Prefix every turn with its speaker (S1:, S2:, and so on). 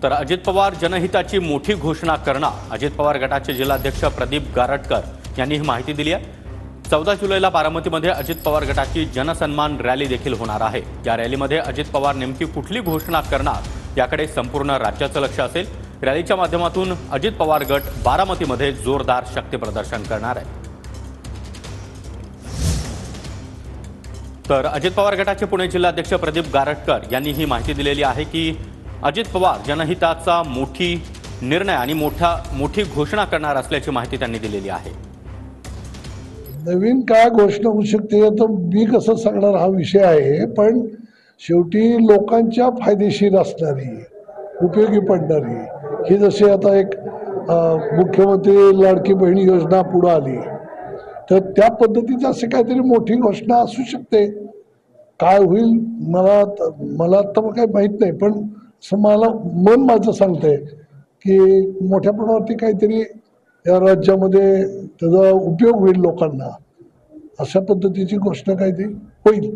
S1: तर अजित पवार जनहिताची मोठी घोषणा करणार। अजित पवार गटाचे जिल्हाध्यक्ष प्रदीप गारटकर यांनी ही माहिती दिली आहे। 14 जुलैला बारामतीमध्ये अजित पवार गटाची जनसन्मान रॅली देखील होणार आहे। या रॅलीमध्ये अजित पवार नेमकी कुठली घोषणा करणार याकडे संपूर्ण राज्याचं लक्ष असेल। रॅलीच्या माध्यमातून अजित पवार गट बारामतीमध्ये जोरदार शक्ती प्रदर्शन करणार आहे। तर अजित पवार गटाचे पुणे जिल्हाध्यक्ष प्रदीप गारटकर यांनी ही माहिती दिलेली आहे की अजित पवार जनहिताचा मोठी निर्णय आणि मोठी घोषणा करणार असल्याची माहिती त्यांनी दिलेली आहे।
S2: नवीन काय घोषणा होऊ शकते तर मी कसं सांगणार हा विषय आहे, पण शेवटी लोकांच्या फायदेशीर असणारी, उपयोगी पडणारी ही जशी आता एक मुख्यमंत्री लाडकी बहीण योजना पुढे आली तर त्या पद्धतीची असे काहीतरी मोठी घोषणा असू शकते। काय होईल मला तर काही माहित नाही, पण मला मन माझं सांगतंय की मोठ्या प्रमाणावरती काहीतरी या राज्यामध्ये त्याचा उपयोग होईल लोकांना, अशा पद्धतीची घोषणा काहीतरी होईल।